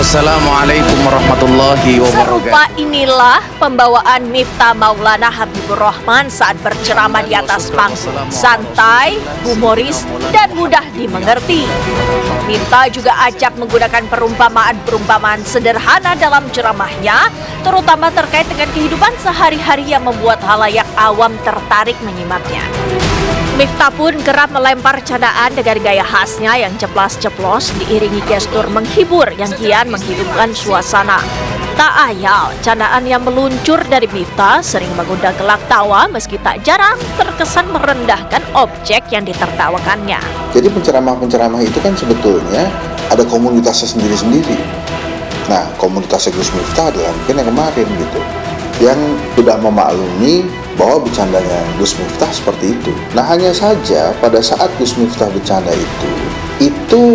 Assalamualaikum warahmatullahi Serupa wabarakatuh. inilah pembawaan Miftah Maulana Habibur Rahman saat berceramah di atas panggung. Santai, humoris, dan mudah dimengerti. Miftah juga acap menggunakan perumpamaan-perumpamaan sederhana dalam ceramahnya, terutama terkait dengan kehidupan sehari-hari yang membuat halayak awam tertarik menyimaknya. Miftah pun kerap melempar candaan dengan gaya khasnya yang ceplas-ceplos diiringi gestur menghibur yang kian menghidupkan suasana. Tak ayal, candaan yang meluncur dari Miftah sering mengundang gelak tawa meski tak jarang terkesan merendahkan objek yang ditertawakannya. Jadi penceramah-penceramah itu kan sebetulnya ada komunitasnya sendiri-sendiri. Nah, komunitasnya Gus Miftah adalah mungkin yang kemarin gitu, yang sudah memaklumi bahwa bercandanya Gus Miftah seperti itu. Nah, hanya saja pada saat Gus Miftah bercanda itu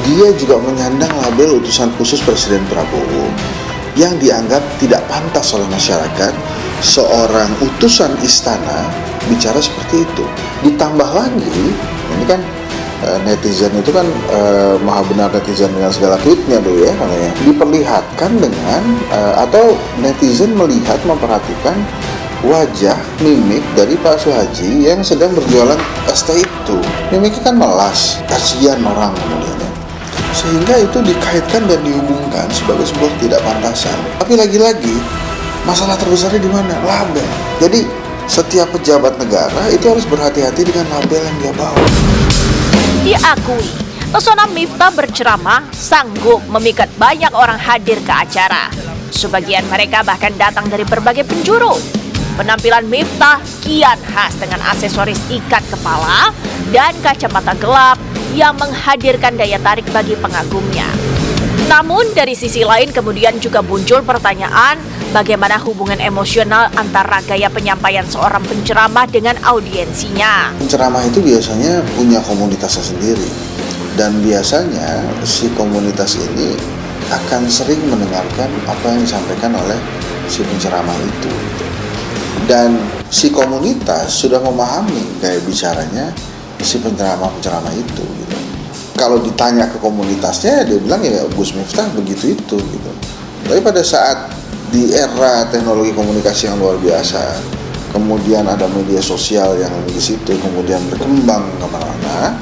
dia juga menyandang label utusan khusus Presiden Prabowo yang dianggap tidak pantas oleh masyarakat seorang utusan istana bicara seperti itu. Ditambah lagi, ini kan netizen itu kan maha benar netizen dengan segala tweetnya dulu ya, makanya diperlihatkan dengan atau netizen melihat memperhatikan wajah mimik dari Pak Suhaji yang sedang berjualan ST itu. Mimiknya kan melas, kasihan orang kemudian, sehingga itu dikaitkan dan dihubungkan sebagai sebuah ketidakpantasan. Tapi lagi-lagi masalah terbesarnya di mana? Label. Jadi setiap pejabat negara itu harus berhati-hati dengan label yang dia bawa. Diakui, pesona Miftah berceramah sanggup memikat banyak orang hadir ke acara. Sebagian mereka bahkan datang dari berbagai penjuru. Penampilan Miftah kian khas dengan aksesoris ikat kepala dan kacamata gelap yang menghadirkan daya tarik bagi pengagumnya. Namun dari sisi lain kemudian juga muncul pertanyaan bagaimana hubungan emosional antara gaya penyampaian seorang penceramah dengan audiensinya. Penceramah itu biasanya punya komunitasnya sendiri, dan biasanya si komunitas ini akan sering mendengarkan apa yang disampaikan oleh si penceramah itu. Dan si komunitas sudah memahami gaya bicaranya si penceramah itu gitu. Kalau ditanya ke komunitasnya, dia bilang ya Gus Miftah begitu itu gitu. Tapi pada saat di era teknologi komunikasi yang luar biasa, kemudian ada media sosial yang di situ kemudian berkembang kemana-mana,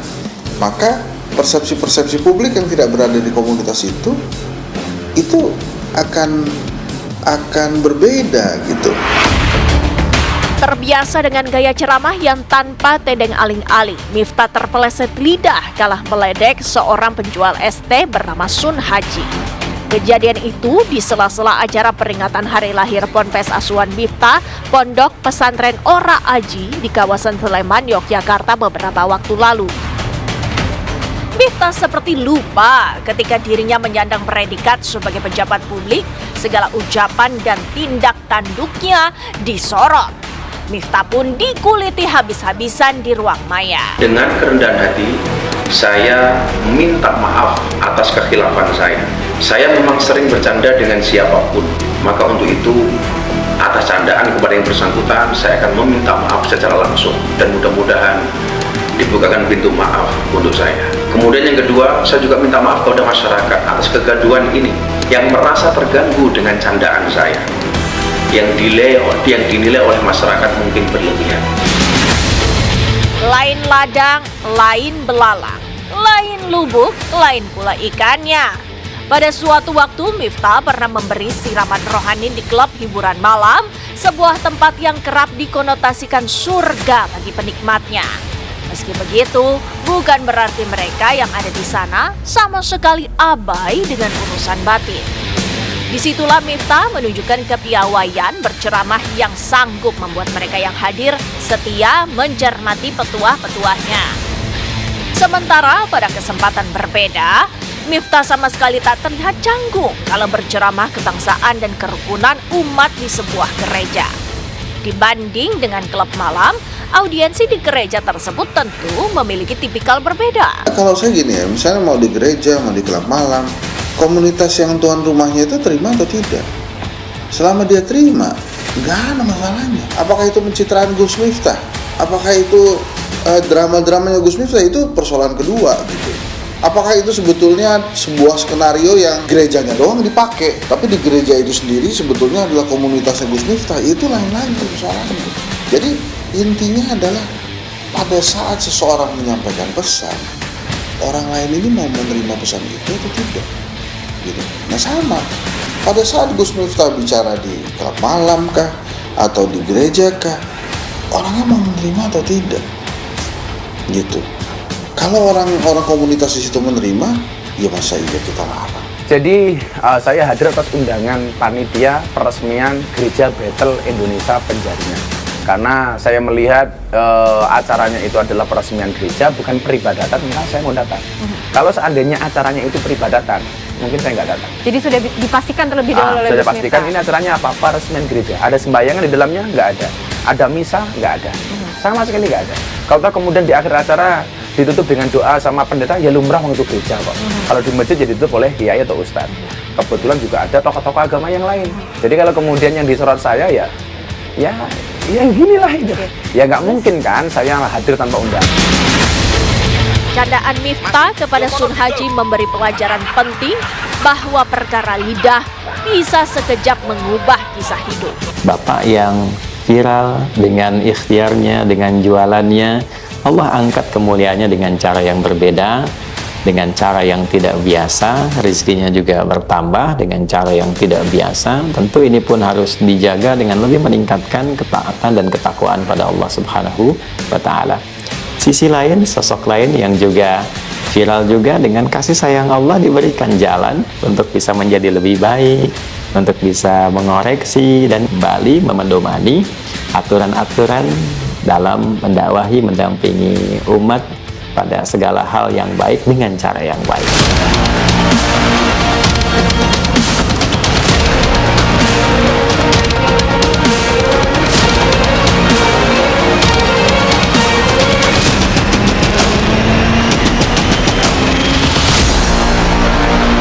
maka persepsi-persepsi publik yang tidak berada di komunitas itu akan berbeda gitu. Terbiasa dengan gaya ceramah yang tanpa tedeng aling-aling, Miftah terpeleset lidah kalah meledek seorang penjual ST bernama Sun Haji. Kejadian itu di sela-sela acara peringatan hari lahir Ponpes Asuhan Miftah, Pondok Pesantren Ora Aji di kawasan Sleman, Yogyakarta beberapa waktu lalu. Miftah seperti lupa ketika dirinya menyandang predikat sebagai pejabat publik, segala ucapan dan tindak tanduknya disorot. Miftah pun dikuliti habis-habisan di ruang maya. Dengan kerendahan hati, saya minta maaf atas kekhilafan saya. Saya memang sering bercanda dengan siapapun, maka untuk itu, atas candaan kepada yang bersangkutan, saya akan meminta maaf secara langsung dan mudah-mudahan dibukakan pintu maaf untuk saya. Kemudian yang kedua, saya juga minta maaf kepada masyarakat atas kegaduhan ini yang merasa terganggu dengan candaan saya, yang dinilai oleh masyarakat mungkin berlebihan. Lain ladang, lain belalang, lain lubuk, lain pula ikannya. Pada suatu waktu, Miftah pernah memberi siraman rohani di klub hiburan malam, sebuah tempat yang kerap dikonotasikan surga bagi penikmatnya. Meski begitu, bukan berarti mereka yang ada di sana sama sekali abai dengan urusan batin. Disitulah Miftah menunjukkan kepiawaian berceramah yang sanggup membuat mereka yang hadir setia mencermati petuah-petuahnya. Sementara pada kesempatan berbeda, Miftah sama sekali tak terlihat canggung kalau berceramah kebangsaan dan kerukunan umat di sebuah gereja. Dibanding dengan klub malam, audiensi di gereja tersebut tentu memiliki tipikal berbeda. Kalau saya gini ya, misalnya mau di gereja, mau di klub malam, komunitas yang tuan rumahnya itu terima atau tidak? Selama dia terima, nggak ada masalahnya. Apakah itu pencitraan Gus Miftah? Apakah itu drama-dramanya Gus Miftah? Itu persoalan kedua gitu. Apakah itu sebetulnya sebuah skenario yang gerejanya doang dipakai, tapi di gereja itu sendiri sebetulnya adalah komunitasnya Gus Miftah, itu lain lagi persoalannya. Jadi intinya adalah pada saat seseorang menyampaikan pesan, orang lain ini mau menerima pesan itu atau tidak, gitu. Nah sama, pada saat Gus Miftah bicara di klub malam kah atau di gereja kah, orangnya mau menerima atau tidak, gitu. Kalau orang komunitas di situ menerima, ya masa iya kita larang. Jadi saya hadir atas undangan panitia peresmian Gereja Bethel Indonesia Penjaringan. Karena saya melihat acaranya itu adalah peresmian gereja, bukan peribadatan, maka saya mau datang. Kalau seandainya acaranya itu peribadatan, mungkin saya nggak datang. Jadi sudah dipastikan terlebih dahulu oleh Sudah Gus pastikan Miftah. ini acaranya apa? Peresmian gereja. Ada sembayangan di dalamnya? Nggak ada. Ada misa? Nggak ada. Sama sekali nggak ada. Kalau kemudian di akhir acara ditutup dengan doa sama pendeta, ya lumrah untuk gereja kok. Kalau di masjid ya ditutup oleh kiai atau ustadz. Kebetulan juga ada tokoh-tokoh agama yang lain. Jadi kalau kemudian yang disorot saya ya ginilah itu. Ya nggak mungkin kan saya hadir tanpa undangan. Candaan Miftah kepada Sun Haji memberi pelajaran penting bahwa perkara lidah bisa sekejap mengubah kisah hidup. Bapak yang viral dengan ikhtiarnya, dengan jualannya, Allah angkat kemuliaannya dengan cara yang berbeda, dengan cara yang tidak biasa, rezekinya juga bertambah dengan cara yang tidak biasa. Tentu ini pun harus dijaga dengan lebih meningkatkan ketaatan dan ketakwaan pada Allah Subhanahu wa Ta'ala. Sisi lain, sosok lain yang juga viral juga dengan kasih sayang Allah diberikan jalan untuk bisa menjadi lebih baik, untuk bisa mengoreksi dan kembali memedomani aturan-aturan dalam mendakwahi, mendampingi umat pada segala hal yang baik dengan cara yang baik.